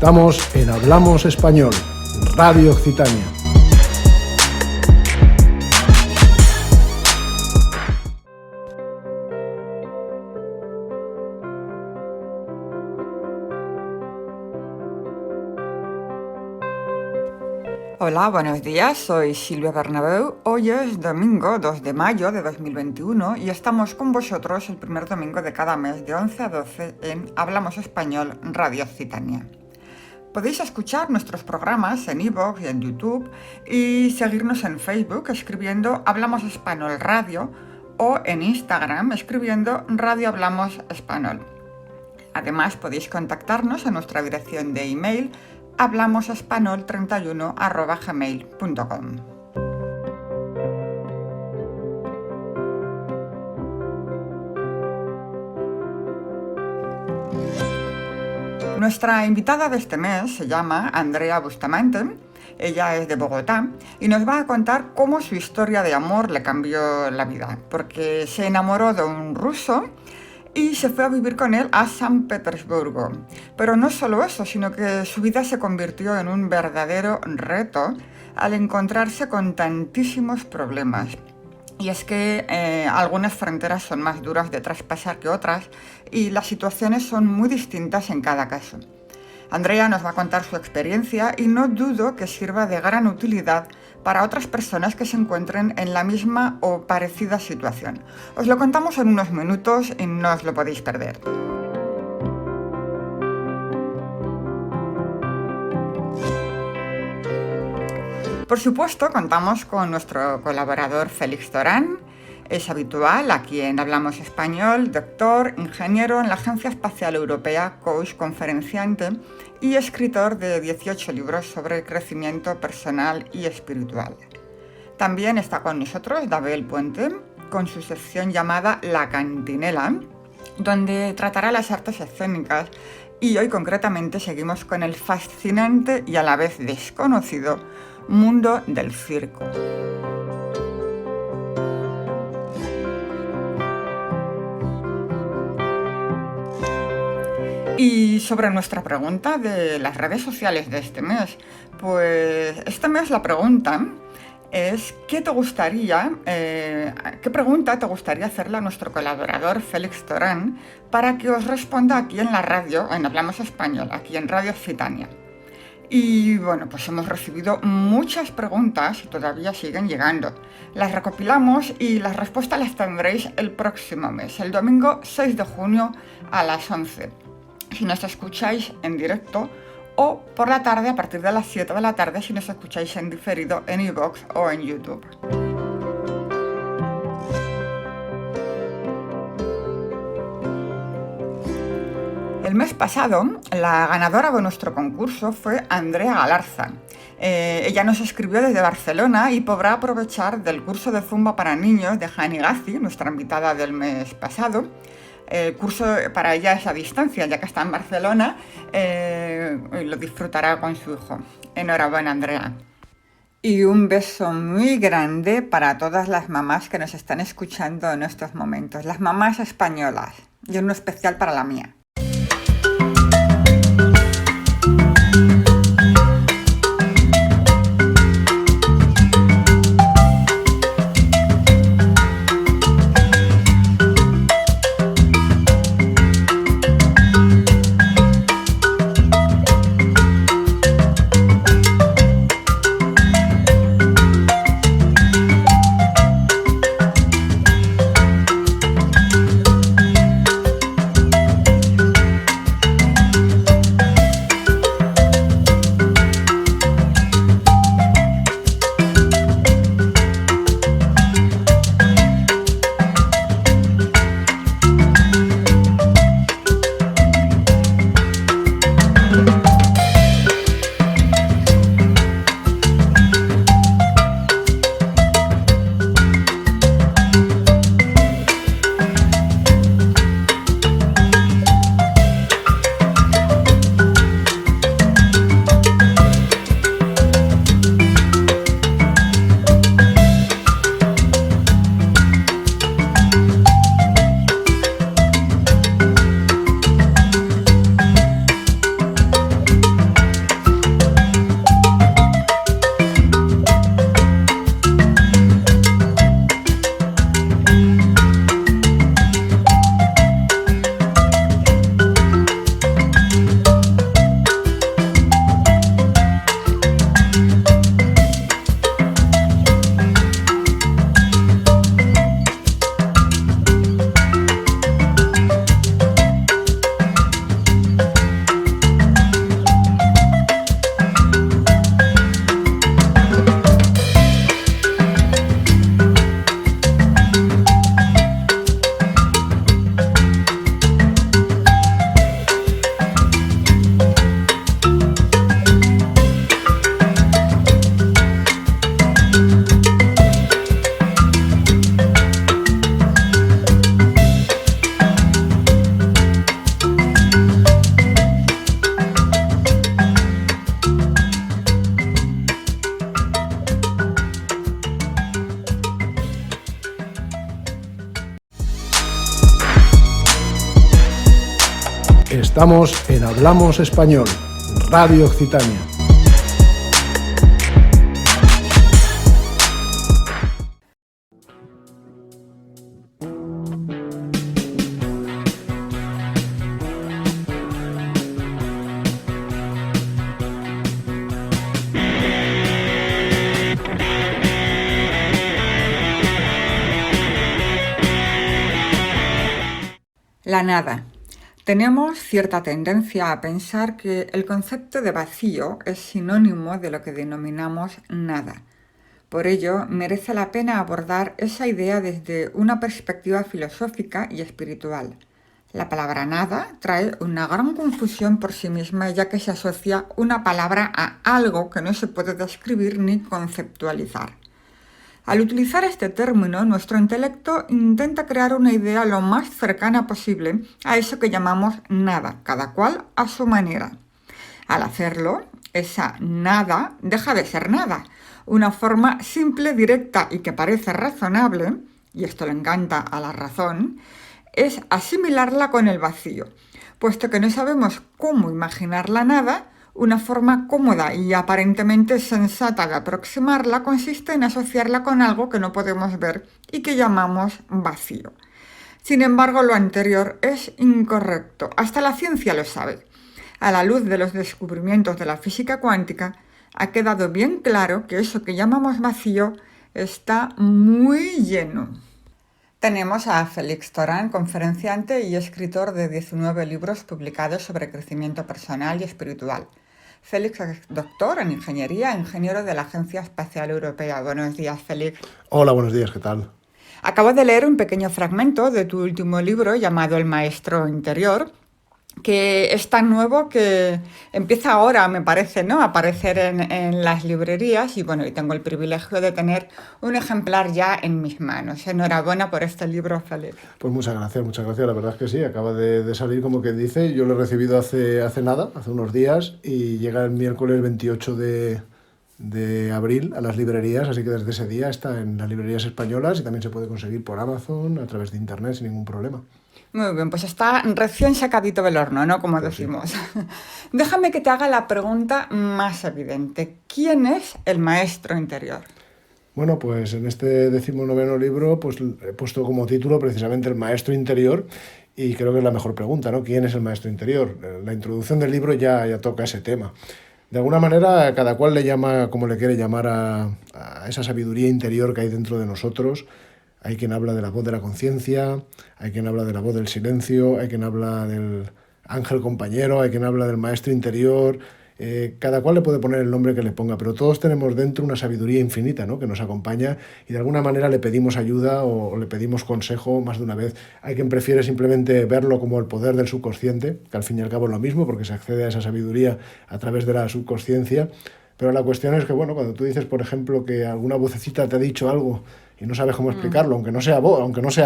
Estamos en Hablamos Español, Radio Occitania. Hola, buenos días, soy Silvia Bernabeu. Hoy es domingo 2 de mayo de 2021 y estamos con vosotros el primer domingo de cada mes de 11 a 12 en Hablamos Español, Radio Occitania. Podéis escuchar nuestros programas en iVoox y en YouTube y seguirnos en Facebook escribiendo Hablamos Español Radio o en Instagram escribiendo Radio Hablamos Español. Además podéis contactarnos a nuestra dirección de email hablamosespanol31@gmail.com. Nuestra invitada de este mes se llama Andrea Bustamante. Ella es de Bogotá y nos va a contar cómo su historia de amor le cambió la vida, porque se enamoró de un ruso y se fue a vivir con él a San Petersburgo. Pero no solo eso, sino que su vida se convirtió en un verdadero reto al encontrarse con tantísimos problemas. Y es que algunas fronteras son más duras de traspasar que otras y las situaciones son muy distintas en cada caso. Andrea nos va a contar su experiencia y no dudo que sirva de gran utilidad para otras personas que se encuentren en la misma o parecida situación. Os lo contamos en unos minutos y no os lo podéis perder. Por supuesto, contamos con nuestro colaborador Félix Torán. Es habitual aquí en Hablamos Español, doctor, ingeniero en la Agencia Espacial Europea, coach, conferenciante y escritor de 18 libros sobre crecimiento personal y espiritual. También está con nosotros Dabel Puente, con su sección llamada La Cantinela, donde tratará las artes escénicas, y hoy concretamente seguimos con el fascinante y a la vez desconocido mundo del circo. Y sobre nuestra pregunta de las redes sociales de este mes, pues este mes la pregunta es ¿qué pregunta te gustaría hacerle a nuestro colaborador Félix Torán para que os responda aquí en la radio, en Hablamos Español, aquí en Radio Occitania? Y bueno, pues hemos recibido muchas preguntas y todavía siguen llegando. Las recopilamos y las respuestas las tendréis el próximo mes, el domingo 6 de junio a las 11. Si nos escucháis en directo, o por la tarde a partir de las 7 de la tarde si nos escucháis en diferido en iVoox o en YouTube. El mes pasado, la ganadora de nuestro concurso fue Andrea Galarza. Ella nos escribió desde Barcelona y podrá aprovechar del curso de Zumba para niños de Hani Gazi, nuestra invitada del mes pasado. El curso para ella es a distancia, ya que está en Barcelona, y lo disfrutará con su hijo. Enhorabuena, Andrea. Y un beso muy grande para todas las mamás que nos están escuchando en estos momentos, las mamás españolas, y uno especial para la mía. Estamos en Hablamos Español, Radio Occitania. La nada. Tenemos cierta tendencia a pensar que el concepto de vacío es sinónimo de lo que denominamos nada. Por ello, merece la pena abordar esa idea desde una perspectiva filosófica y espiritual. La palabra nada trae una gran confusión por sí misma, ya que se asocia una palabra a algo que no se puede describir ni conceptualizar. Al utilizar este término, nuestro intelecto intenta crear una idea lo más cercana posible a eso que llamamos nada, cada cual a su manera. Al hacerlo, esa nada deja de ser nada. Una forma simple, directa y que parece razonable, y esto le encanta a la razón, es asimilarla con el vacío. Puesto que no sabemos cómo imaginar la nada, una forma cómoda y aparentemente sensata de aproximarla consiste en asociarla con algo que no podemos ver y que llamamos vacío. Sin embargo, lo anterior es incorrecto. Hasta la ciencia lo sabe. A la luz de los descubrimientos de la física cuántica, ha quedado bien claro que eso que llamamos vacío está muy lleno. Tenemos a Félix Torán, conferenciante y escritor de 19 libros publicados sobre crecimiento personal y espiritual. Félix es doctor en ingeniería, ingeniero de la Agencia Espacial Europea. Buenos días, Félix. Hola, buenos días, ¿qué tal? Acabo de leer un pequeño fragmento de tu último libro llamado El Maestro Interior, que es tan nuevo que empieza ahora, me parece, ¿no?, a aparecer en las librerías y tengo el privilegio de tener un ejemplar ya en mis manos. Enhorabuena por este libro, Félix. Pues muchas gracias, la verdad es que sí, acaba de salir como quien dice, yo lo he recibido hace nada, hace unos días, y llega el miércoles 28 de abril a las librerías, así que desde ese día está en las librerías españolas y también se puede conseguir por Amazon, a través de internet, sin ningún problema. Muy bien, pues está recién sacadito del horno, ¿no?, como decimos. Sí. Déjame que te haga la pregunta más evidente. ¿Quién es el maestro interior? Bueno, pues en este 19º libro pues he puesto como título precisamente el maestro interior, y creo que es la mejor pregunta, ¿no? ¿Quién es el maestro interior? La introducción del libro ya toca ese tema. De alguna manera, cada cual le llama como le quiere llamar a esa sabiduría interior que hay dentro de nosotros. Hay quien habla de la voz de la conciencia, hay quien habla de la voz del silencio, hay quien habla del ángel compañero, hay quien habla del maestro interior. Cada cual le puede poner el nombre que le ponga, pero todos tenemos dentro una sabiduría infinita, ¿no?, que nos acompaña, y de alguna manera le pedimos ayuda o le pedimos consejo más de una vez. Hay quien prefiere simplemente verlo como el poder del subconsciente, que al fin y al cabo es lo mismo, porque se accede a esa sabiduría a través de la subconsciencia. Pero la cuestión es que, cuando tú dices, por ejemplo, que alguna vocecita te ha dicho algo y no sabes cómo explicarlo, aunque no sea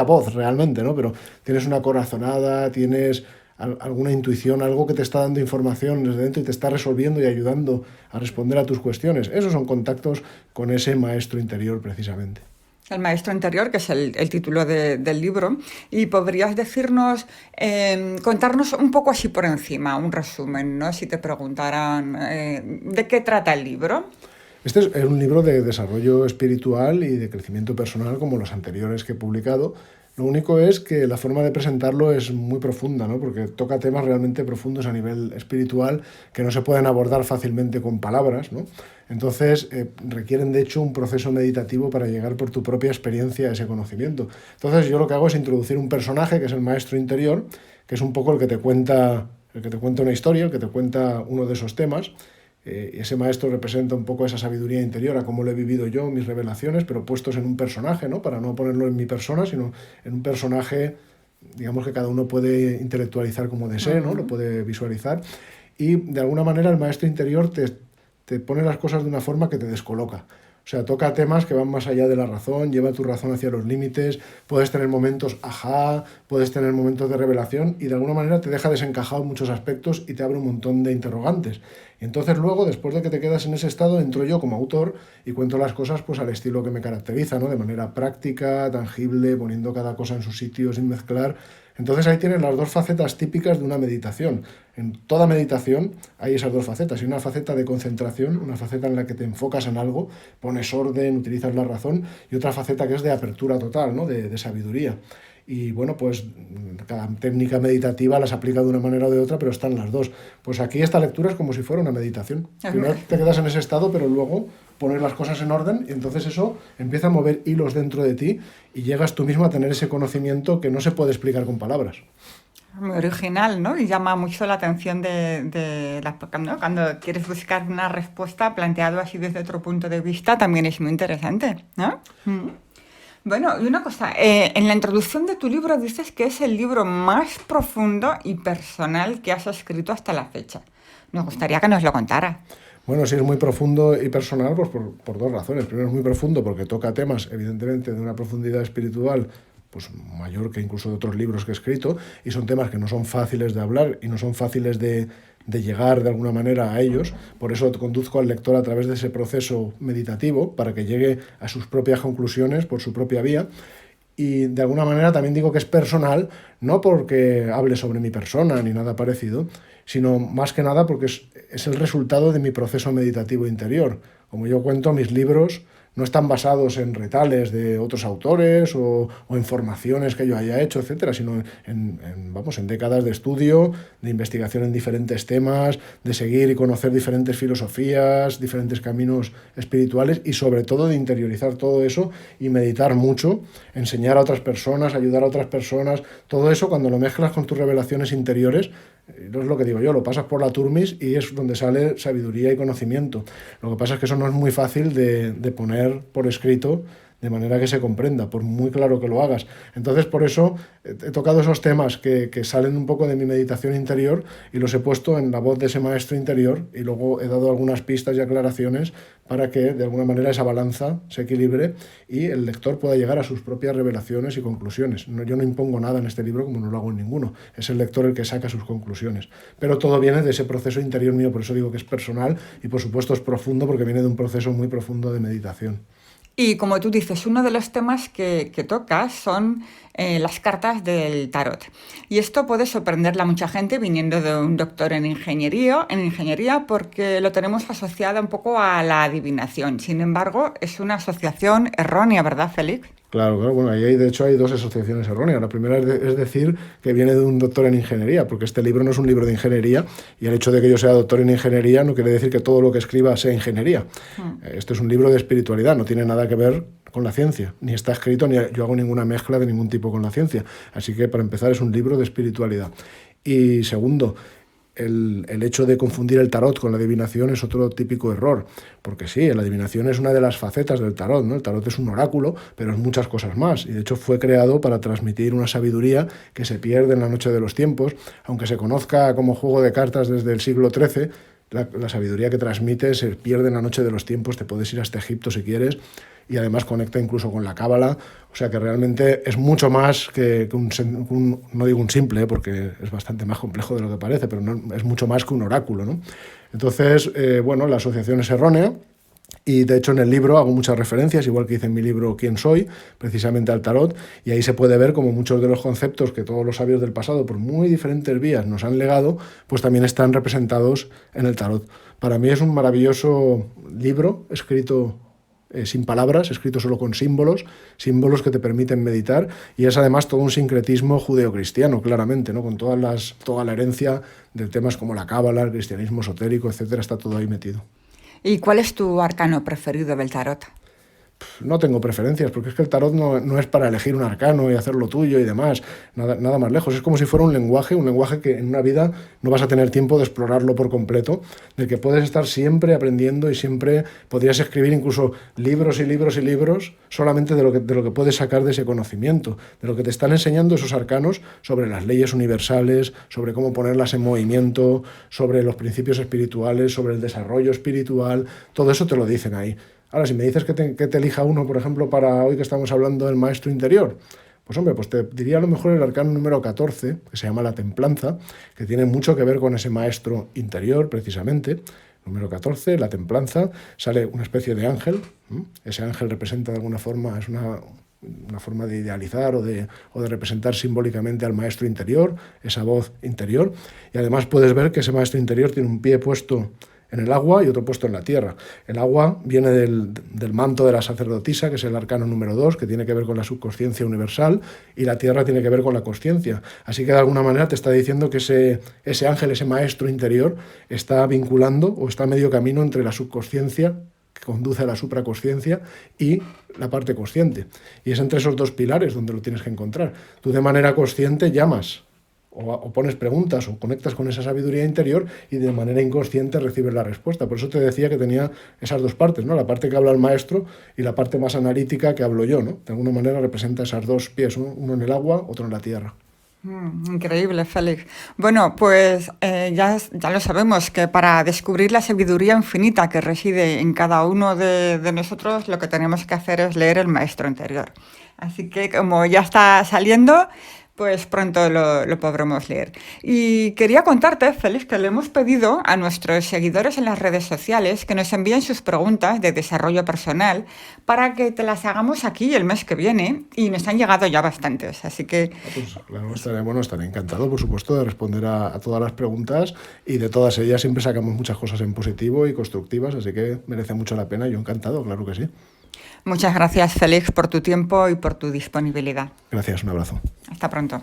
voz realmente, ¿no?, pero tienes una corazonada, tienes alguna intuición, algo que te está dando información desde dentro y te está resolviendo y ayudando a responder a tus cuestiones. Esos son contactos con ese maestro interior, precisamente. El maestro interior, que es el título del libro, y podrías decirnos, contarnos un poco así por encima, un resumen, ¿no?, si te preguntaran ¿de qué trata el libro? Este es un libro de desarrollo espiritual y de crecimiento personal, como los anteriores que he publicado. Lo único es que la forma de presentarlo es muy profunda, ¿no?, porque toca temas realmente profundos a nivel espiritual que no se pueden abordar fácilmente con palabras, ¿no? Entonces requieren de hecho un proceso meditativo para llegar por tu propia experiencia a ese conocimiento. Entonces yo lo que hago es introducir un personaje que es el maestro interior, que es un poco el que te cuenta una historia, el que te cuenta uno de esos temas. Ese maestro representa un poco esa sabiduría interior, a cómo lo he vivido yo, mis revelaciones, pero puestos en un personaje, ¿no?, para no ponerlo en mi persona, sino en un personaje, digamos, que cada uno puede intelectualizar como desee, ¿no?, lo puede visualizar, y de alguna manera el maestro interior te pone las cosas de una forma que te descoloca. O sea, toca temas que van más allá de la razón, lleva tu razón hacia los límites, puedes tener momentos ajá, puedes tener momentos de revelación, y de alguna manera te deja desencajado en muchos aspectos y te abre un montón de interrogantes. Y entonces luego, después de que te quedas en ese estado, entro yo como autor y cuento las cosas pues al estilo que me caracteriza, ¿no?, de manera práctica, tangible, poniendo cada cosa en su sitio sin mezclar. Entonces ahí tienes las dos facetas típicas de una meditación. En toda meditación hay esas dos facetas. Hay una faceta de concentración, una faceta en la que te enfocas en algo, pones orden, utilizas la razón, y otra faceta que es de apertura total, ¿no? De sabiduría. Y bueno, pues cada técnica meditativa las aplica de una manera o de otra, pero están las dos. Pues aquí esta lectura es como si fuera una meditación. Primero te quedas en ese estado, pero luego pones las cosas en orden y entonces eso empieza a mover hilos dentro de ti y llegas tú mismo a tener ese conocimiento que no se puede explicar con palabras. Muy original, ¿no? Y llama mucho la atención ¿no? Cuando quieres buscar una respuesta planteado así desde otro punto de vista, también es muy interesante, ¿no? Bueno, y una cosa, en la introducción de tu libro dices que es el libro más profundo y personal que has escrito hasta la fecha. Nos gustaría que nos lo contara. Bueno, sí, es muy profundo y personal pues por dos razones. Primero, es muy profundo porque toca temas, evidentemente, de una profundidad espiritual pues mayor que incluso de otros libros que he escrito, y son temas que no son fáciles de hablar y no son fáciles de llegar de alguna manera a ellos. Por eso conduzco al lector a través de ese proceso meditativo para que llegue a sus propias conclusiones por su propia vía. Y de alguna manera también digo que es personal, no porque hable sobre mi persona ni nada parecido, sino más que nada porque es el resultado de mi proceso meditativo interior. Como yo cuento, mis libros no están basados en retales de otros autores o en formaciones que yo haya hecho, etcétera, sino en décadas de estudio, de investigación en diferentes temas, de seguir y conocer diferentes filosofías, diferentes caminos espirituales y sobre todo de interiorizar todo eso y meditar mucho, enseñar a otras personas, ayudar a otras personas. Todo eso, cuando lo mezclas con tus revelaciones interiores, no es lo que digo yo, lo pasas por la turmis y es donde sale sabiduría y conocimiento. Lo que pasa es que eso no es muy fácil de poner por escrito de manera que se comprenda, por muy claro que lo hagas. Entonces, por eso he tocado esos temas que salen un poco de mi meditación interior y los he puesto en la voz de ese maestro interior, y luego he dado algunas pistas y aclaraciones para que de alguna manera esa balanza se equilibre y el lector pueda llegar a sus propias revelaciones y conclusiones. Yo no impongo nada en este libro, como no lo hago en ninguno. Es el lector el que saca sus conclusiones. Pero todo viene de ese proceso interior mío, por eso digo que es personal y por supuesto es profundo, porque viene de un proceso muy profundo de meditación. Y como tú dices, uno de los temas que tocas son las cartas del tarot. Y esto puede sorprenderle a mucha gente viniendo de un doctor en ingeniería, porque lo tenemos asociado un poco a la adivinación. Sin embargo, es una asociación errónea, ¿verdad, Félix? Claro, bueno, ahí de hecho hay dos asociaciones erróneas. La primera es decir que viene de un doctor en ingeniería, porque este libro no es un libro de ingeniería, y el hecho de que yo sea doctor en ingeniería no quiere decir que todo lo que escriba sea ingeniería. Esto es un libro de espiritualidad, no tiene nada que ver con la ciencia, ni está escrito, ni yo hago ninguna mezcla de ningún tipo con la ciencia. Así que para empezar es un libro de espiritualidad. Y segundo, el hecho de confundir el tarot con la adivinación es otro típico error, porque sí, la adivinación es una de las facetas del tarot, ¿no? El tarot es un oráculo, pero es muchas cosas más, y de hecho fue creado para transmitir una sabiduría que se pierde en la noche de los tiempos. Aunque se conozca como juego de cartas desde el siglo XIII, la sabiduría que transmite se pierde en la noche de los tiempos. Te puedes ir hasta Egipto si quieres, y además conecta incluso con la cábala. O sea que realmente es mucho más que no digo un simple, porque es bastante más complejo de lo que parece, pero no, es mucho más que un oráculo, ¿no? Entonces, bueno, la asociación es errónea. Y de hecho en el libro hago muchas referencias, igual que hice en mi libro ¿Quién soy?, precisamente al tarot, y ahí se puede ver como muchos de los conceptos que todos los sabios del pasado por muy diferentes vías nos han legado, pues también están representados en el tarot. Para mí es un maravilloso libro escrito sin palabras, escrito solo con símbolos que te permiten meditar, y es además todo un sincretismo judeocristiano, claramente, ¿no? Con toda la herencia de temas como la cábala, el cristianismo esotérico, etcétera, está todo ahí metido. ¿Y cuál es tu arcano preferido del tarot? No tengo preferencias, porque es que el tarot no es para elegir un arcano y hacerlo tuyo y demás, nada más lejos. Es como si fuera un lenguaje que en una vida no vas a tener tiempo de explorarlo por completo, del que puedes estar siempre aprendiendo, y siempre podrías escribir incluso libros y libros y libros solamente de lo que puedes sacar de ese conocimiento, de lo que te están enseñando esos arcanos sobre las leyes universales, sobre cómo ponerlas en movimiento, sobre los principios espirituales, sobre el desarrollo espiritual. Todo eso te lo dicen ahí. Ahora, si me dices que te elija uno, por ejemplo, para hoy que estamos hablando del maestro interior, pues hombre, pues te diría a lo mejor el arcano número 14, que se llama la templanza, que tiene mucho que ver con ese maestro interior, precisamente. Número 14, la templanza, sale una especie de ángel. Ese ángel representa de alguna forma, es una forma de idealizar o de representar simbólicamente al maestro interior, esa voz interior. Y además puedes ver que ese maestro interior tiene un pie puesto en el agua y otro puesto en la tierra. El agua viene del manto de la sacerdotisa, que es el arcano número 2, que tiene que ver con la subconsciencia universal, y la tierra tiene que ver con la consciencia. Así que de alguna manera te está diciendo que ese ángel, ese maestro interior, está vinculando o está a medio camino entre la subconsciencia, que conduce a la supraconsciencia, y la parte consciente. Y es entre esos dos pilares donde lo tienes que encontrar. Tú de manera consciente llamas o pones preguntas o conectas con esa sabiduría interior y de manera inconsciente recibes la respuesta. Por eso te decía que tenía esas dos partes, ¿no? La parte que habla el maestro y la parte más analítica que hablo yo, ¿no? De alguna manera representa esas dos pies, uno en el agua, otro en la tierra. Increíble, Félix. Bueno, pues ya lo sabemos, que para descubrir la sabiduría infinita que reside en cada uno de nosotros, lo que tenemos que hacer es leer el maestro interior. Así que como ya está saliendo, pues pronto lo podremos leer. Y quería contarte, Félix, que le hemos pedido a nuestros seguidores en las redes sociales que nos envíen sus preguntas de desarrollo personal para que te las hagamos aquí el mes que viene, y nos han llegado ya bastantes. Así que... Pues claro, estaré encantado, por supuesto, de responder a todas las preguntas, y de todas ellas siempre sacamos muchas cosas en positivo y constructivas, así que merece mucho la pena. Yo encantado, claro que sí. Muchas gracias, Félix, por tu tiempo y por tu disponibilidad. Gracias, un abrazo. Hasta pronto.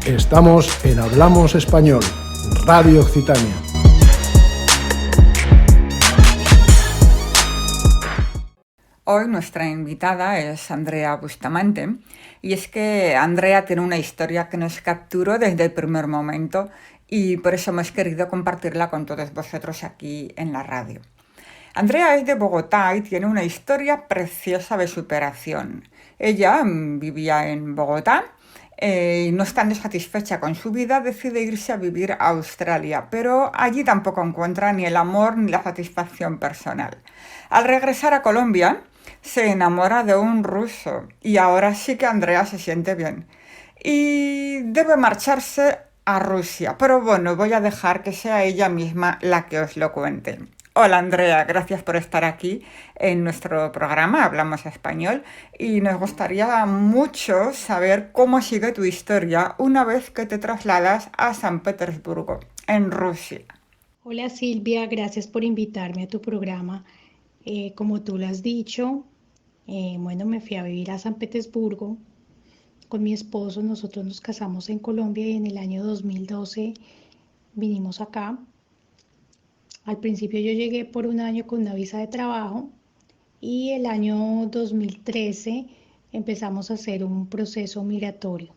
Estamos en Hablamos Español, Radio Occitania. Hoy nuestra invitada es Andrea Bustamante, y es que Andrea tiene una historia que nos capturó desde el primer momento y por eso hemos querido compartirla con todos vosotros aquí en la radio. Andrea es de Bogotá y tiene una historia preciosa de superación. Ella vivía en Bogotá y no estando satisfecha con su vida decide irse a vivir a Australia, pero allí tampoco encuentra ni el amor ni la satisfacción personal. Al regresar a Colombia, se enamora de un ruso y ahora sí que Andrea se siente bien. Y debe marcharse a Rusia, pero bueno, voy a dejar que sea ella misma la que os lo cuente. Hola Andrea, gracias por estar aquí en nuestro programa Hablamos Español y nos gustaría mucho saber cómo sigue tu historia una vez que te trasladas a San Petersburgo, en Rusia. Hola Silvia, gracias por invitarme a tu programa. Como tú lo has dicho, bueno, me fui a vivir a San Petersburgo con mi esposo. Nosotros nos casamos en Colombia y en el año 2012 vinimos acá. Al principio yo llegué por un año con una visa de trabajo y el año 2013 empezamos a hacer un proceso migratorio.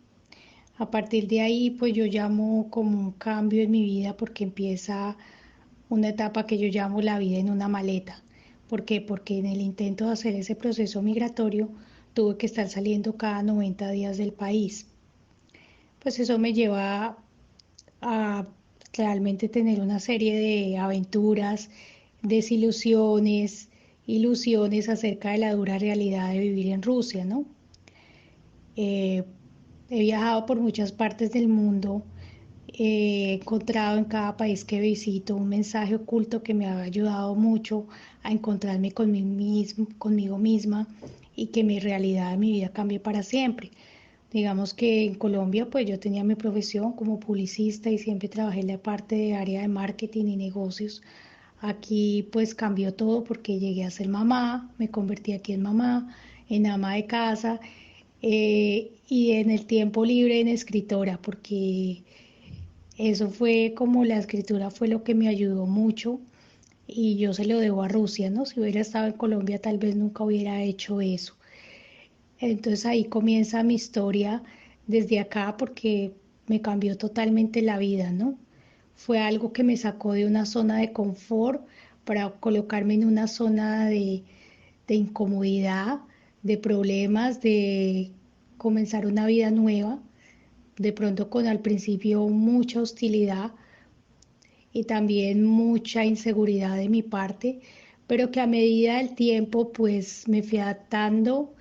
A partir de ahí, pues yo llamo como un cambio en mi vida porque empieza una etapa que yo llamo la vida en una maleta. ¿Por qué? Porque en el intento de hacer ese proceso migratorio tuve que estar saliendo cada 90 días del país. Pues eso me lleva a realmente tener una serie de aventuras, desilusiones, ilusiones acerca de la dura realidad de vivir en Rusia, ¿no? Eh, He viajado por muchas partes del mundo, he encontrado en cada país que visito un mensaje oculto que me ha ayudado mucho a encontrarme conmigo misma y que mi realidad, mi vida cambie para siempre. Digamos que en Colombia pues yo tenía mi profesión como publicista y siempre trabajé en la parte de área de marketing y negocios. Aquí pues cambió todo porque llegué a ser mamá, me convertí aquí en mamá, en ama de casa, y en el tiempo libre en escritora, porque eso fue como la escritura fue lo que me ayudó mucho y yo se lo debo a Rusia, ¿no? Si hubiera estado en Colombia tal vez nunca hubiera hecho eso. Entonces ahí comienza mi historia desde acá porque me cambió totalmente la vida, ¿no? Fue algo que me sacó de una zona de confort para colocarme en una zona de incomodidad, de problemas, de comenzar una vida nueva, de pronto con al principio mucha hostilidad y también mucha inseguridad de mi parte, pero que a medida del tiempo pues me fui adaptando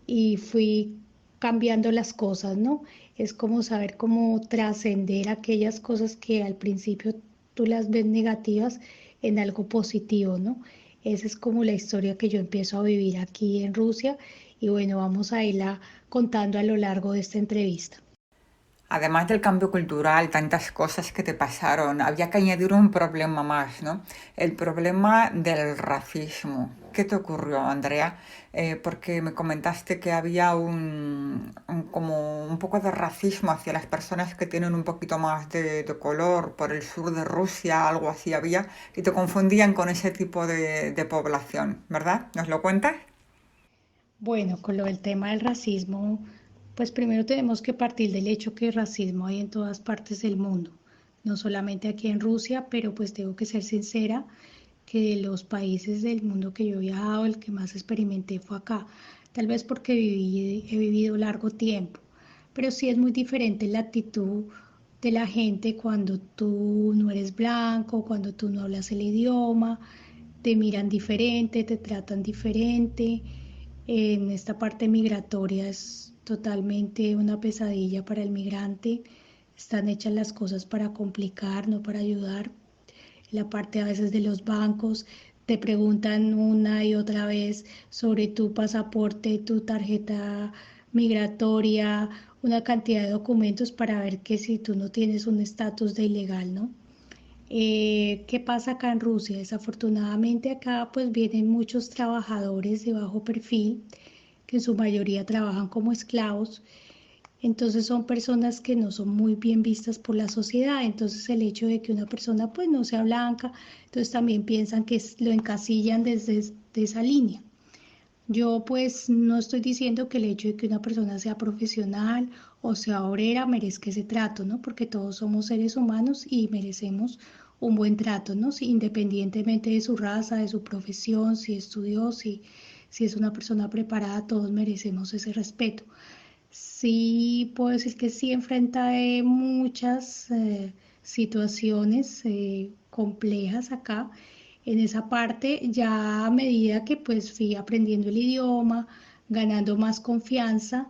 y fui cambiando las cosas, ¿no? Es como saber cómo trascender aquellas cosas que al principio tú las ves negativas en algo positivo, ¿no? Esa es como la historia que yo empiezo a vivir aquí en Rusia y bueno, vamos a irla contando a lo largo de esta entrevista. Además del cambio cultural, tantas cosas que te pasaron, había que añadir un problema más, ¿no? El problema del racismo. ¿Qué te ocurrió, Andrea? Porque me comentaste que había como un poco de racismo hacia las personas que tienen un poquito más de color por el sur de Rusia, algo así había, y te confundían con ese tipo de población, ¿verdad? ¿Nos lo cuentas? Bueno, con lo del tema del racismo, pues primero tenemos que partir del hecho que racismo hay en todas partes del mundo, no solamente aquí en Rusia, pero pues tengo que ser sincera que de los países del mundo que yo he viajado, el que más experimenté fue acá, tal vez porque he vivido largo tiempo, pero sí es muy diferente la actitud de la gente cuando tú no eres blanco, cuando tú no hablas el idioma, te miran diferente, te tratan diferente. En esta parte migratoria es totalmente una pesadilla para el migrante. Están hechas las cosas para complicar, no para ayudar. La parte a veces de los bancos te preguntan una y otra vez sobre tu pasaporte, tu tarjeta migratoria, una cantidad de documentos para ver que si tú no tienes un estatus de ilegal, ¿no? ¿Qué pasa acá en Rusia? Desafortunadamente acá pues vienen muchos trabajadores de bajo perfil que en su mayoría trabajan como esclavos. Entonces son personas que no son muy bien vistas por la sociedad. Entonces el hecho de que una persona pues no sea blanca, entonces también piensan que lo encasillan desde esa línea. Yo pues no estoy diciendo que el hecho de que una persona sea profesional o sea obrera merezca ese trato, ¿no? Porque todos somos seres humanos y merecemos un buen trato, ¿no? Independientemente de su raza, de su profesión, si estudió, si es una persona preparada, todos merecemos ese respeto. Sí, puedo decir que sí enfrenta muchas situaciones complejas acá. En esa parte, ya a medida que pues fui aprendiendo el idioma, ganando más confianza,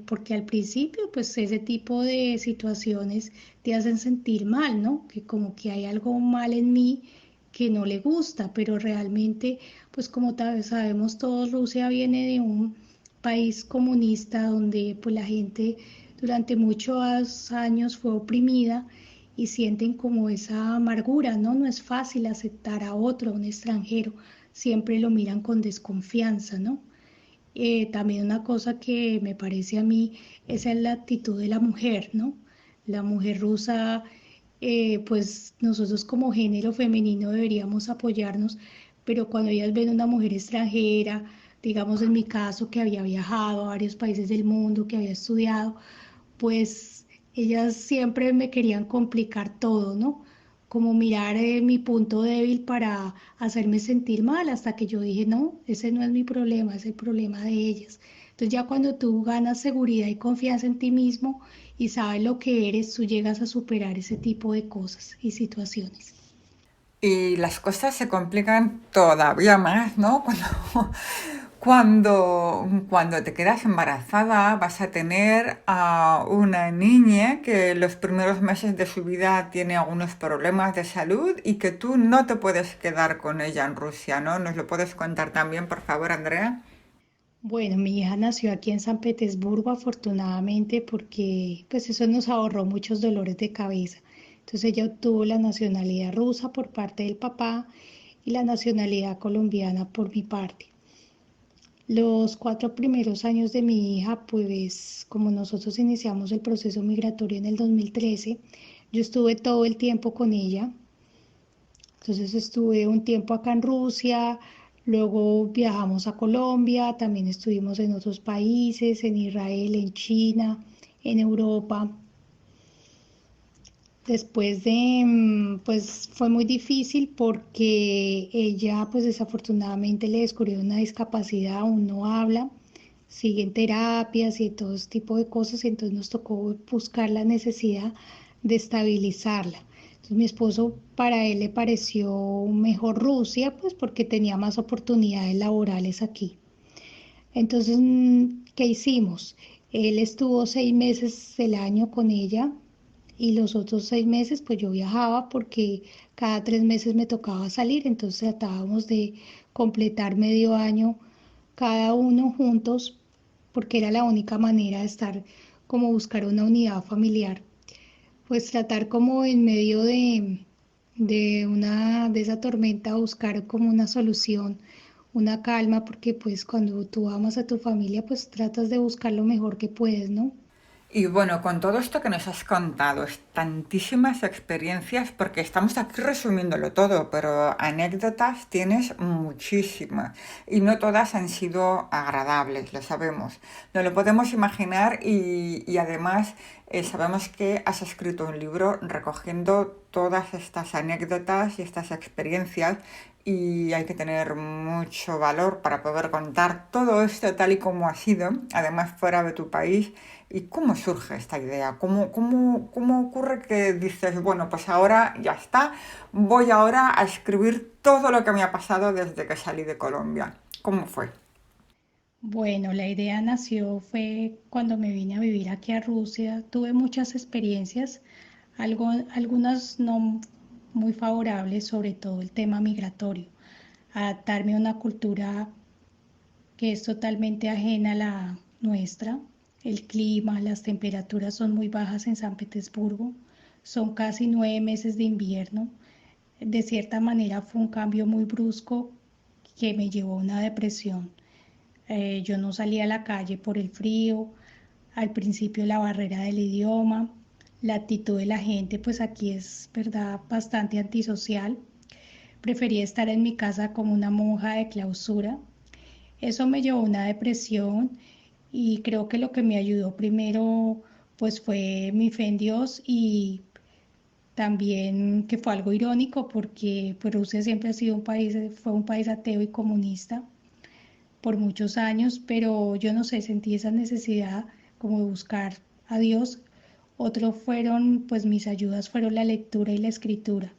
porque al principio pues ese tipo de situaciones te hacen sentir mal, ¿no? Que como que hay algo mal en mí que no le gusta, pero realmente pues como sabemos todos, Rusia viene de un país comunista donde pues la gente durante muchos años fue oprimida y sienten como esa amargura, ¿no? No es fácil aceptar a otro, a un extranjero, siempre lo miran con desconfianza, ¿no? También una cosa que me parece a mí, esa es la actitud de la mujer, ¿no? La mujer rusa, pues nosotros como género femenino deberíamos apoyarnos, pero cuando ellas ven una mujer extranjera, digamos en mi caso que había viajado a varios países del mundo, que había estudiado, pues ellas siempre me querían complicar todo, ¿no? Como mirar mi punto débil para hacerme sentir mal, hasta que yo dije, no, ese no es mi problema, es el problema de ellas. Entonces ya cuando tú ganas seguridad y confianza en ti mismo y sabes lo que eres, tú llegas a superar ese tipo de cosas y situaciones. Y las cosas se complican todavía más, ¿no? Cuando te quedas embarazada vas a tener a una niña que los primeros meses de su vida tiene algunos problemas de salud y que tú no te puedes quedar con ella en Rusia, ¿no? ¿Nos lo puedes contar también, por favor, Andrea? Bueno, mi hija nació aquí en San Petersburgo, afortunadamente, porque pues eso nos ahorró muchos dolores de cabeza. Entonces ella obtuvo la nacionalidad rusa por parte del papá y la nacionalidad colombiana por mi parte. Los 4 primeros años de mi hija, pues como nosotros iniciamos el proceso migratorio en el 2013, yo estuve todo el tiempo con ella. Entonces estuve un tiempo acá en Rusia, luego viajamos a Colombia, también estuvimos en otros países, en Israel, en China, en Europa. Después de, pues fue muy difícil porque ella, pues desafortunadamente le descubrieron una discapacidad, aún no habla, sigue en terapias y todo ese tipo de cosas, y entonces nos tocó buscar la necesidad de estabilizarla. Entonces mi esposo, para él le pareció mejor Rusia, pues porque tenía más oportunidades laborales aquí. Entonces, ¿qué hicimos? Él estuvo 6 meses del año con ella y los otros 6 meses pues yo viajaba porque cada 3 meses me tocaba salir, entonces tratábamos de completar medio año cada uno juntos porque era la única manera de estar, como buscar una unidad familiar, pues tratar como en medio de esa tormenta buscar como una solución, una calma, porque pues cuando tú amas a tu familia pues tratas de buscar lo mejor que puedes, ¿no? Y bueno, con todo esto que nos has contado, es tantísimas experiencias, porque estamos aquí resumiéndolo todo, pero anécdotas tienes muchísimas y no todas han sido agradables, lo sabemos. No lo podemos imaginar y además sabemos que has escrito un libro recogiendo todas estas anécdotas y estas experiencias y hay que tener mucho valor para poder contar todo esto tal y como ha sido, además fuera de tu país. ¿Y cómo surge esta idea? ¿Cómo ocurre que dices, bueno, pues ahora ya está, voy ahora a escribir todo lo que me ha pasado desde que salí de Colombia? ¿Cómo fue? Bueno, la idea nació fue cuando me vine a vivir aquí a Rusia. Tuve muchas experiencias, algunas no muy favorables, sobre todo el tema migratorio. Adaptarme a una cultura que es totalmente ajena a la nuestra. El clima, las temperaturas son muy bajas en San Petersburgo, son casi 9 meses de invierno. De cierta manera fue un cambio muy brusco que me llevó a una depresión. Yo no salía a la calle por el frío, al principio la barrera del idioma, la actitud de la gente, pues aquí es, verdad, bastante antisocial. Prefería estar en mi casa como una monja de clausura. Eso me llevó a una depresión y creo que lo que me ayudó primero pues fue mi fe en Dios y también que fue algo irónico porque pues, Rusia siempre ha sido fue un país ateo y comunista por muchos años, pero yo no sé, sentí esa necesidad como de buscar a Dios. Otros fueron, pues mis ayudas fueron la lectura y la escritura.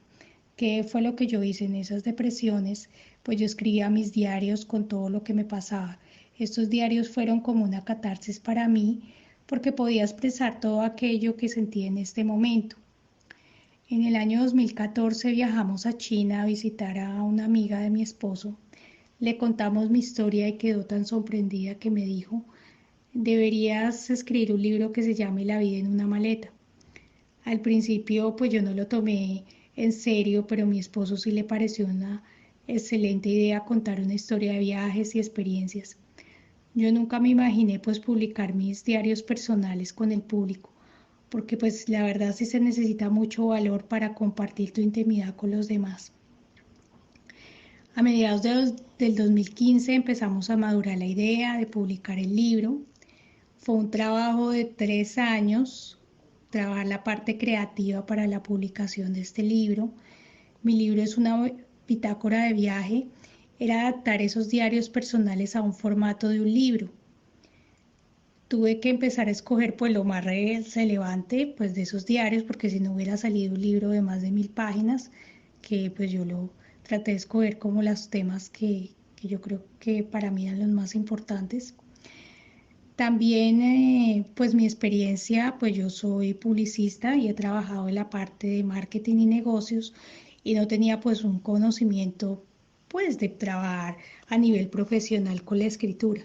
¿Qué fue lo que yo hice en esas depresiones? Pues yo escribía mis diarios con todo lo que me pasaba. Estos diarios fueron como una catarsis para mí porque podía expresar todo aquello que sentí en este momento. En el año 2014 viajamos a China a visitar a una amiga de mi esposo. Le contamos mi historia y quedó tan sorprendida que me dijo, deberías escribir un libro que se llame La vida en una maleta. Al principio pues yo no lo tomé en serio, pero a mi esposo sí le pareció una excelente idea contar una historia de viajes y experiencias. Yo nunca me imaginé pues publicar mis diarios personales con el público, porque pues la verdad sí se necesita mucho valor para compartir tu intimidad con los demás. A mediados del 2015 empezamos a madurar la idea de publicar el libro. Fue un trabajo de 3 años, trabajar la parte creativa para la publicación de este libro. Mi libro es una bitácora de viaje, era adaptar esos diarios personales a un formato de un libro. Tuve que empezar a escoger pues lo más relevante pues de esos diarios, porque si no hubiera salido un libro de más de 1000 páginas, que pues yo lo traté de escoger como los temas que yo creo que para mí eran los más importantes. También pues mi experiencia, pues yo soy publicista y he trabajado en la parte de marketing y negocios y no tenía pues un conocimiento pues de trabajar a nivel profesional con la escritura.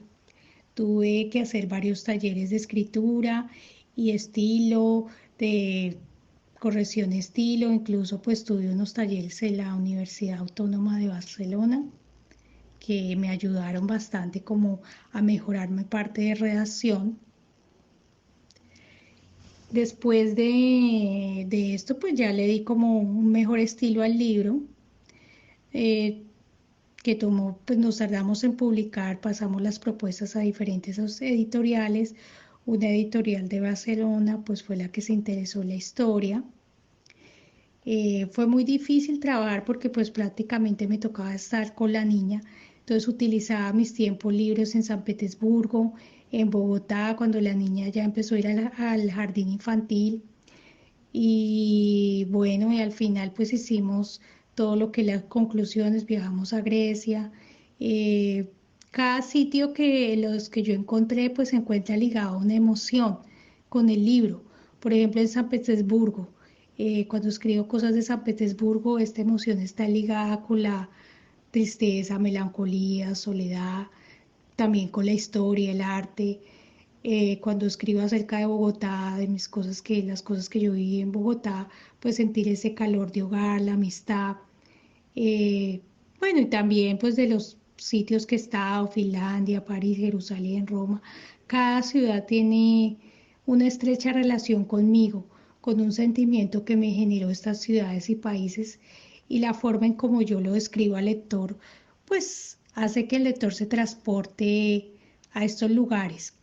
Tuve que hacer varios talleres de escritura y estilo, de corrección de estilo, incluso pues tuve unos talleres en la Universidad Autónoma de Barcelona que me ayudaron bastante como a mejorar mi parte de redacción. Después de esto pues ya le di como un mejor estilo al libro. Que tomó, pues nos tardamos en publicar, pasamos las propuestas a diferentes editoriales. Una editorial de Barcelona pues fue la que se interesó en la historia. Fue muy difícil trabajar porque pues prácticamente me tocaba estar con la niña, entonces utilizaba mis tiempos libres en San Petersburgo, en Bogotá, cuando la niña ya empezó a ir al jardín infantil. Y bueno, y al final pues hicimos todo lo que las conclusiones, viajamos a Grecia. eh, Cada sitio que los que yo encontré pues se encuentra ligado a una emoción con el libro. Por ejemplo, en San Petersburgo, cuando escribo cosas de San Petersburgo, esta emoción está ligada con la tristeza, melancolía, soledad, también con la historia, el arte. Cuando escribo acerca de Bogotá, de las cosas que yo viví en Bogotá, pues sentir ese calor de hogar, la amistad. Eh, bueno, y también pues de los sitios que he estado, Finlandia, París, Jerusalén, Roma. Cada ciudad tiene una estrecha relación conmigo, con un sentimiento que me generó estas ciudades y países, y la forma en como yo lo describo al lector, pues hace que el lector se transporte a estos lugares.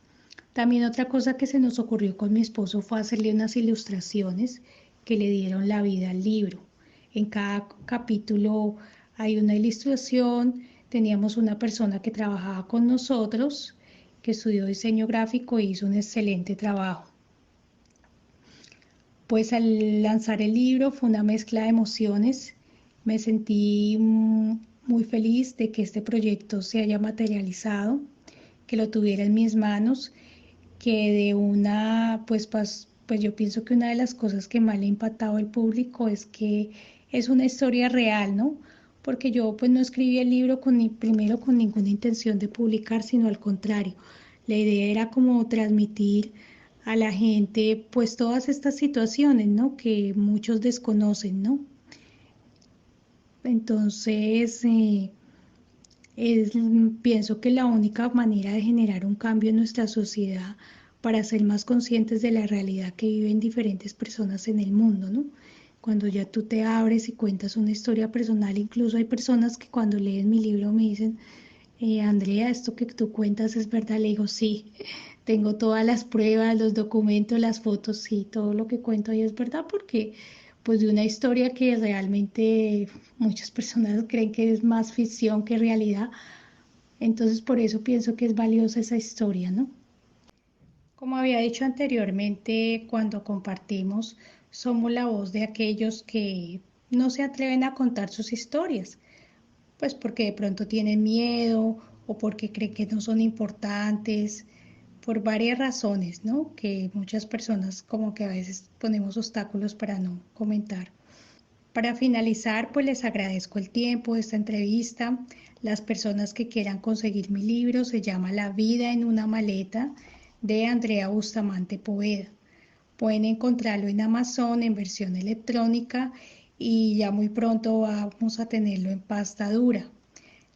También otra cosa que se nos ocurrió con mi esposo fue hacerle unas ilustraciones que le dieron la vida al libro. En cada capítulo hay una ilustración. Teníamos una persona que trabajaba con nosotros, que estudió diseño gráfico e hizo un excelente trabajo. Pues al lanzar el libro fue una mezcla de emociones. Me sentí muy feliz de que este proyecto se haya materializado, que lo tuviera en mis manos, que de una, pues yo pienso que una de las cosas que más le ha impactado al público es que es una historia real, ¿no? Porque yo pues no escribí el libro primero con ninguna intención de publicar, sino al contrario. La idea era como transmitir a la gente pues todas estas situaciones, ¿no? Que muchos desconocen, ¿no? Entonces, es, pienso que la única manera de generar un cambio en nuestra sociedad para ser más conscientes de la realidad que viven diferentes personas en el mundo, ¿no? Cuando ya tú te abres y cuentas una historia personal, incluso hay personas que cuando leen mi libro me dicen, Andrea, esto que tú cuentas es verdad. Le digo, sí, tengo todas las pruebas, los documentos, las fotos, sí, todo lo que cuento ahí es verdad porque pues de una historia que realmente muchas personas creen que es más ficción que realidad. Entonces por eso pienso que es valiosa esa historia, ¿no? Como había dicho anteriormente, cuando compartimos, somos la voz de aquellos que no se atreven a contar sus historias, pues porque de pronto tienen miedo o porque creen que no son importantes, por varias razones, ¿no? Que muchas personas como que a veces ponemos obstáculos para no comentar. Para finalizar, pues les agradezco el tiempo de esta entrevista. Las personas que quieran conseguir mi libro se llama La vida en una maleta de Andrea Bustamante Poveda. Pueden encontrarlo en Amazon en versión electrónica y ya muy pronto vamos a tenerlo en pasta dura.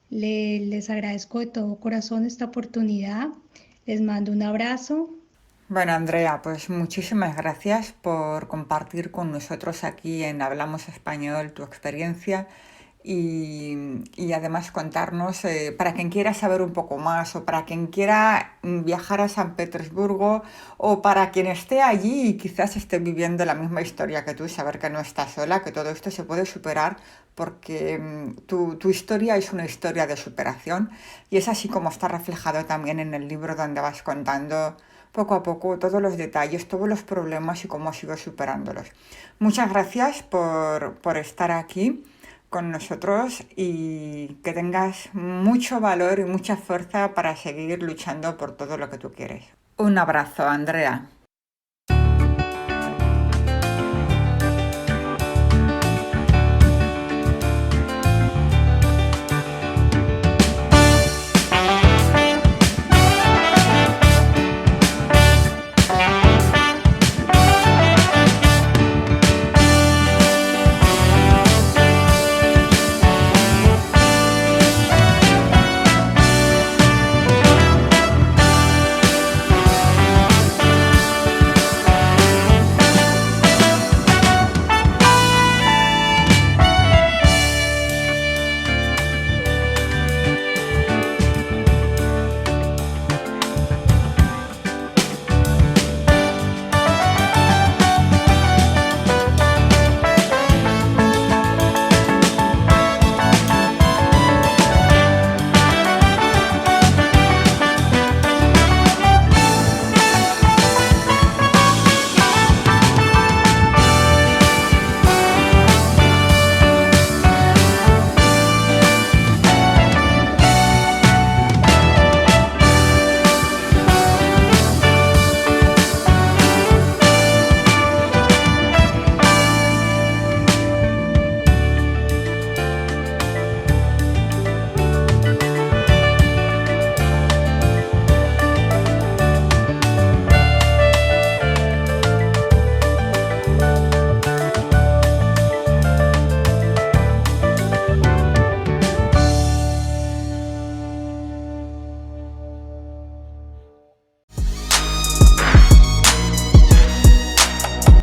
Les agradezco de todo corazón esta oportunidad. Les mando un abrazo. Bueno, Andrea, pues muchísimas gracias por compartir con nosotros aquí en Hablamos Español tu experiencia y además contarnos, para quien quiera saber un poco más o para quien quiera viajar a San Petersburgo o para quien esté allí y quizás esté viviendo la misma historia que tú, saber que no estás sola, que todo esto se puede superar porque tu historia es una historia de superación y es así como está reflejado también en el libro donde vas contando poco a poco todos los detalles, todos los problemas y cómo has ido superándolos. Muchas gracias por estar aquí con nosotros y que tengas mucho valor y mucha fuerza para seguir luchando por todo lo que tú quieres. Un abrazo, Andrea.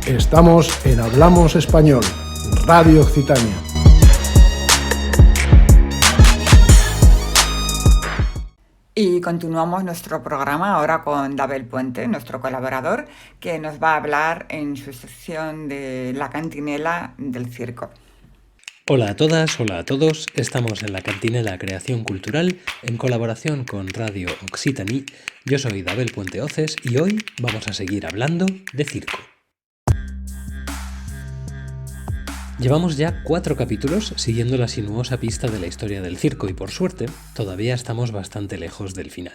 Estamos en Hablamos Español, Radio Occitania. Y continuamos nuestro programa ahora con Dabel Puente, nuestro colaborador, que nos va a hablar en su sección de La Cantinela del Circo. Hola a todas, hola a todos. Estamos en La Cantinela Creación Cultural en colaboración con Radio Occitanie. Yo soy Dabel Puente Oces y hoy vamos a seguir hablando de circo. Llevamos ya 4 capítulos siguiendo la sinuosa pista de la historia del circo y por suerte todavía estamos bastante lejos del final.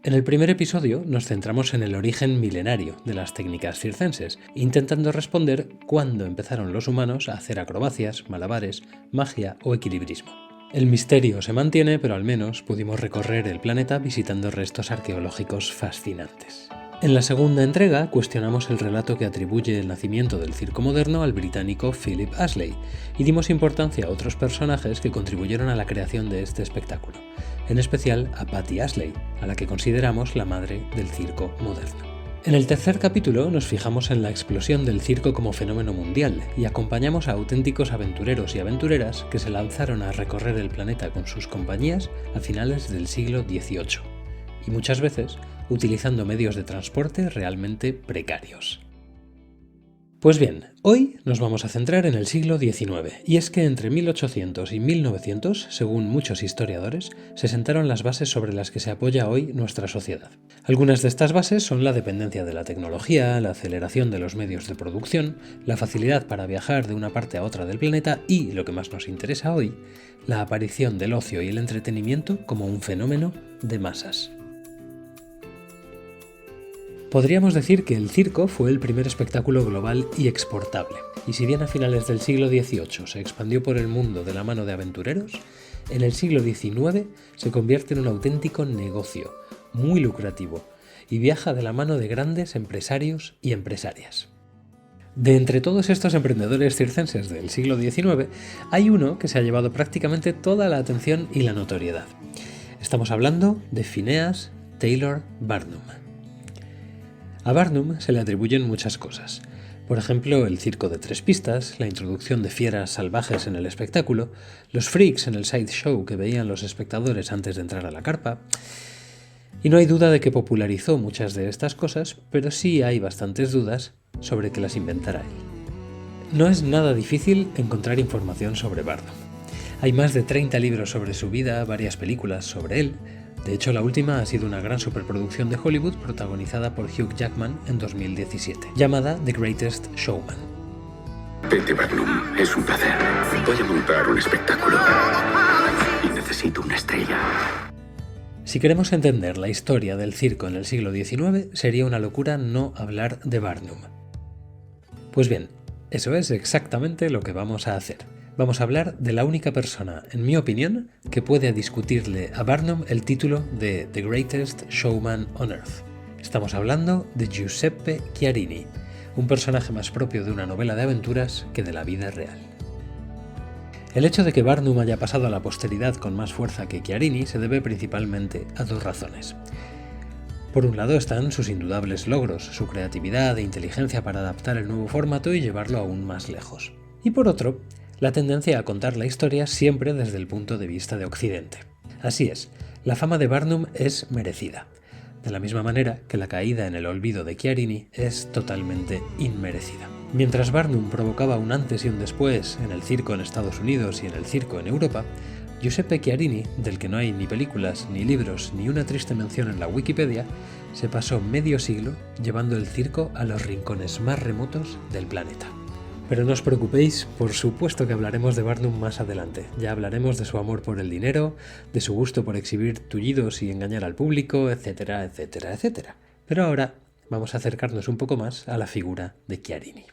En el primer episodio nos centramos en el origen milenario de las técnicas circenses, intentando responder cuándo empezaron los humanos a hacer acrobacias, malabares, magia o equilibrismo. El misterio se mantiene, pero al menos pudimos recorrer el planeta visitando restos arqueológicos fascinantes. En la segunda entrega cuestionamos el relato que atribuye el nacimiento del circo moderno al británico Philip Astley y dimos importancia a otros personajes que contribuyeron a la creación de este espectáculo, en especial a Patti Astley, a la que consideramos la madre del circo moderno. En el tercer capítulo nos fijamos en la explosión del circo como fenómeno mundial y acompañamos a auténticos aventureros y aventureras que se lanzaron a recorrer el planeta con sus compañías a finales del siglo XVIII, y muchas veces utilizando medios de transporte realmente precarios. Pues bien, hoy nos vamos a centrar en el siglo XIX, y es que entre 1800 y 1900, según muchos historiadores, se sentaron las bases sobre las que se apoya hoy nuestra sociedad. Algunas de estas bases son la dependencia de la tecnología, la aceleración de los medios de producción, la facilidad para viajar de una parte a otra del planeta y, lo que más nos interesa hoy, la aparición del ocio y el entretenimiento como un fenómeno de masas. Podríamos decir que el circo fue el primer espectáculo global y exportable, y si bien a finales del siglo XVIII se expandió por el mundo de la mano de aventureros, en el siglo XIX se convierte en un auténtico negocio, muy lucrativo, y viaja de la mano de grandes empresarios y empresarias. De entre todos estos emprendedores circenses del siglo XIX, hay uno que se ha llevado prácticamente toda la atención y la notoriedad. Estamos hablando de Phineas Taylor Barnum. A Barnum se le atribuyen muchas cosas. Por ejemplo, el circo de 3 pistas, la introducción de fieras salvajes en el espectáculo, los freaks en el sideshow que veían los espectadores antes de entrar a la carpa. Y no hay duda de que popularizó muchas de estas cosas, pero sí hay bastantes dudas sobre que las inventara él. No es nada difícil encontrar información sobre Barnum. Hay más de 30 libros sobre su vida, varias películas sobre él. De hecho, la última ha sido una gran superproducción de Hollywood protagonizada por Hugh Jackman en 2017, llamada The Greatest Showman. P.T. Barnum, es un placer. Voy a montar un espectáculo y necesito una estrella. Si queremos entender la historia del circo en el siglo XIX, sería una locura no hablar de Barnum. Pues bien, eso es exactamente lo que vamos a hacer. Vamos a hablar de la única persona, en mi opinión, que puede discutirle a Barnum el título de The Greatest Showman on Earth. Estamos hablando de Giuseppe Chiarini, un personaje más propio de una novela de aventuras que de la vida real. El hecho de que Barnum haya pasado a la posteridad con más fuerza que Chiarini se debe principalmente a 2 razones. Por un lado están sus indudables logros, su creatividad e inteligencia para adaptar el nuevo formato y llevarlo aún más lejos. Y por otro, la tendencia a contar la historia siempre desde el punto de vista de Occidente. Así es, la fama de Barnum es merecida, de la misma manera que la caída en el olvido de Chiarini es totalmente inmerecida. Mientras Barnum provocaba un antes y un después en el circo en Estados Unidos y en el circo en Europa, Giuseppe Chiarini, del que no hay ni películas, ni libros, ni una triste mención en la Wikipedia, se pasó medio siglo llevando el circo a los rincones más remotos del planeta. Pero no os preocupéis, por supuesto que hablaremos de Barnum más adelante. Ya hablaremos de su amor por el dinero, de su gusto por exhibir tullidos y engañar al público, etcétera, etcétera, etcétera. Pero ahora vamos a acercarnos un poco más a la figura de Chiarini.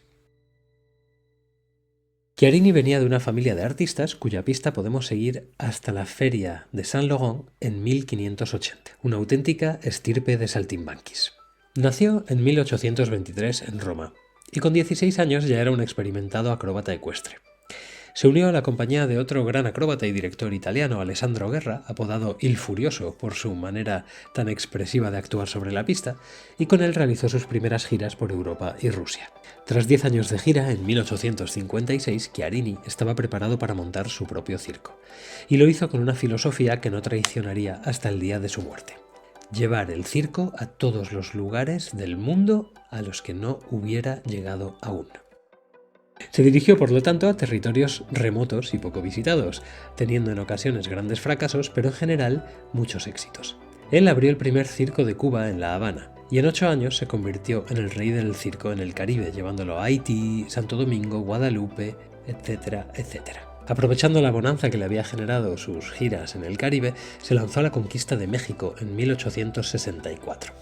Chiarini venía de una familia de artistas cuya pista podemos seguir hasta la feria de Saint-Laurent en 1580, una auténtica estirpe de saltimbanquis. Nació en 1823 en Roma, y con 16 años ya era un experimentado acróbata ecuestre. Se unió a la compañía de otro gran acróbata y director italiano, Alessandro Guerra, apodado Il Furioso por su manera tan expresiva de actuar sobre la pista, y con él realizó sus primeras giras por Europa y Rusia. Tras 10 años de gira, en 1856, Chiarini estaba preparado para montar su propio circo, y lo hizo con una filosofía que no traicionaría hasta el día de su muerte: llevar el circo a todos los lugares del mundo a los que no hubiera llegado aún. Se dirigió, por lo tanto, a territorios remotos y poco visitados, teniendo en ocasiones grandes fracasos, pero en general muchos éxitos. Él abrió el primer circo de Cuba en La Habana, y en 8 años se convirtió en el rey del circo en el Caribe, llevándolo a Haití, Santo Domingo, Guadalupe, etcétera, etcétera. Aprovechando la bonanza que le había generado sus giras en el Caribe, se lanzó a la conquista de México en 1864.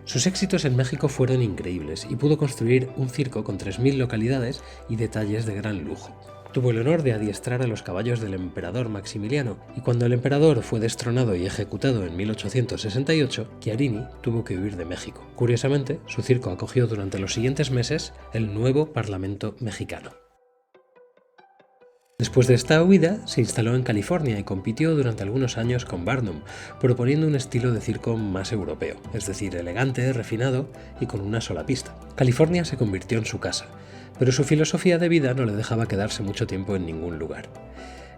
Sus éxitos en México fueron increíbles y pudo construir un circo con 3.000 localidades y detalles de gran lujo. Tuvo el honor de adiestrar a los caballos del emperador Maximiliano, y cuando el emperador fue destronado y ejecutado en 1868, Chiarini tuvo que huir de México. Curiosamente, su circo acogió durante los siguientes meses el nuevo Parlamento mexicano. Después de esta huida, se instaló en California y compitió durante algunos años con Barnum, proponiendo un estilo de circo más europeo, es decir, elegante, refinado y con una sola pista. California se convirtió en su casa, pero su filosofía de vida no le dejaba quedarse mucho tiempo en ningún lugar.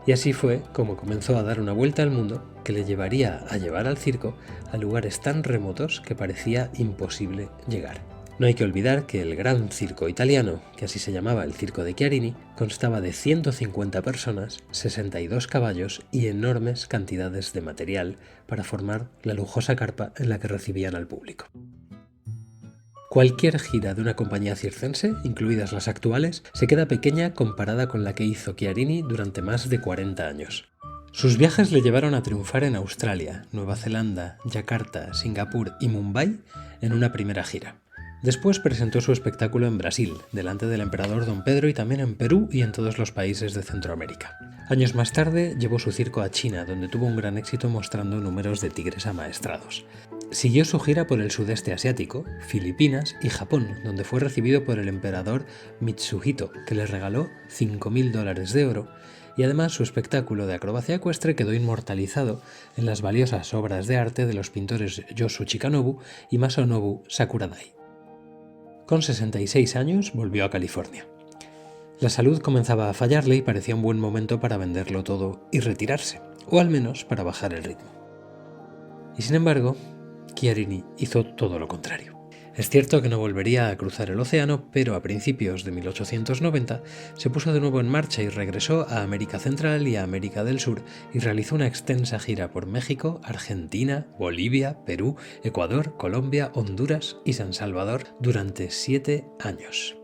Y así fue como comenzó a dar una vuelta al mundo que le llevaría a llevar al circo a lugares tan remotos que parecía imposible llegar. No hay que olvidar que el gran circo italiano, que así se llamaba el circo de Chiarini, constaba de 150 personas, 62 caballos y enormes cantidades de material para formar la lujosa carpa en la que recibían al público. Cualquier gira de una compañía circense, incluidas las actuales, se queda pequeña comparada con la que hizo Chiarini durante más de 40 años. Sus viajes le llevaron a triunfar en Australia, Nueva Zelanda, Yakarta, Singapur y Mumbai en una primera gira. Después presentó su espectáculo en Brasil, delante del emperador Don Pedro, y también en Perú y en todos los países de Centroamérica. Años más tarde llevó su circo a China, donde tuvo un gran éxito mostrando números de tigres amaestrados. Siguió su gira por el sudeste asiático, Filipinas y Japón, donde fue recibido por el emperador Mitsuhito, que le regaló $5.000 de oro, y además su espectáculo de acrobacia ecuestre quedó inmortalizado en las valiosas obras de arte de los pintores Yosu Chikanobu y Masanobu Sakuradai. Con 66 años volvió a California. La salud comenzaba a fallarle y parecía un buen momento para venderlo todo y retirarse, o al menos para bajar el ritmo. Y sin embargo, Chiarini hizo todo lo contrario. Es cierto que no volvería a cruzar el océano, pero a principios de 1890 se puso de nuevo en marcha y regresó a América Central y a América del Sur y realizó una extensa gira por México, Argentina, Bolivia, Perú, Ecuador, Colombia, Honduras y San Salvador durante 7 años.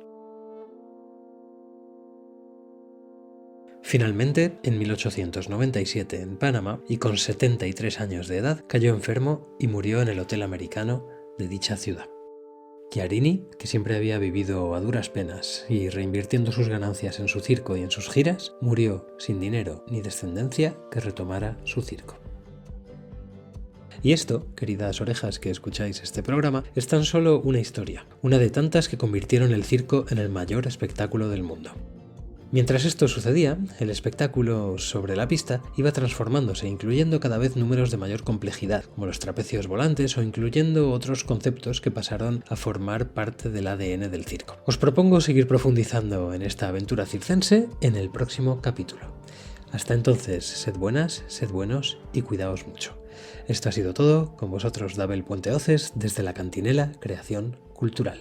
Finalmente, en 1897 en Panamá, y con 73 años de edad, cayó enfermo y murió en el Hotel Americano de dicha ciudad. Chiarini, que siempre había vivido a duras penas y reinvirtiendo sus ganancias en su circo y en sus giras, murió sin dinero ni descendencia que retomara su circo. Y esto, queridas orejas que escucháis este programa, es tan solo una historia, una de tantas que convirtieron el circo en el mayor espectáculo del mundo. Mientras esto sucedía, el espectáculo sobre la pista iba transformándose, incluyendo cada vez números de mayor complejidad, como los trapecios volantes o incluyendo otros conceptos que pasaron a formar parte del ADN del circo. Os propongo seguir profundizando en esta aventura circense en el próximo capítulo. Hasta entonces, sed buenas, sed buenos y cuidaos mucho. Esto ha sido todo, con vosotros Dabel Puente Oces desde la Cantinela Creación Cultural.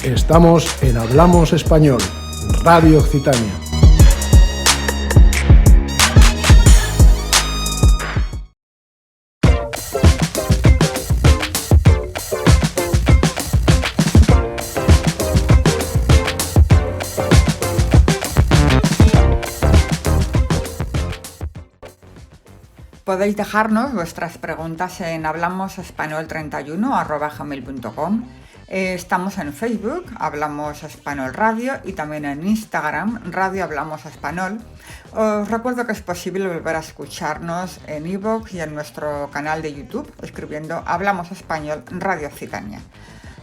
Estamos en Hablamos Español, Radio Occitania. Podéis dejarnos vuestras preguntas en hablamosespañol31@gmail.com. Estamos en Facebook, Hablamos Español Radio, y también en Instagram, Radio Hablamos Español. Os recuerdo que es posible volver a escucharnos en iVoox y en nuestro canal de YouTube, escribiendo Hablamos Español Radio Occitania.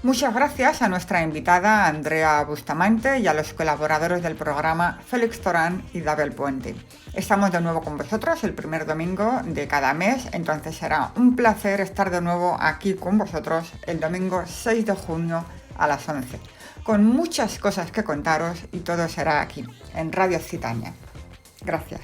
Muchas gracias a nuestra invitada Andrea Bustamante y a los colaboradores del programa Félix Torán y Dabel Puente. Estamos de nuevo con vosotros el primer domingo de cada mes, entonces será un placer estar de nuevo aquí con vosotros el domingo 6 de junio a las 11, con muchas cosas que contaros, y todo será aquí, en Radio Occitania. Gracias.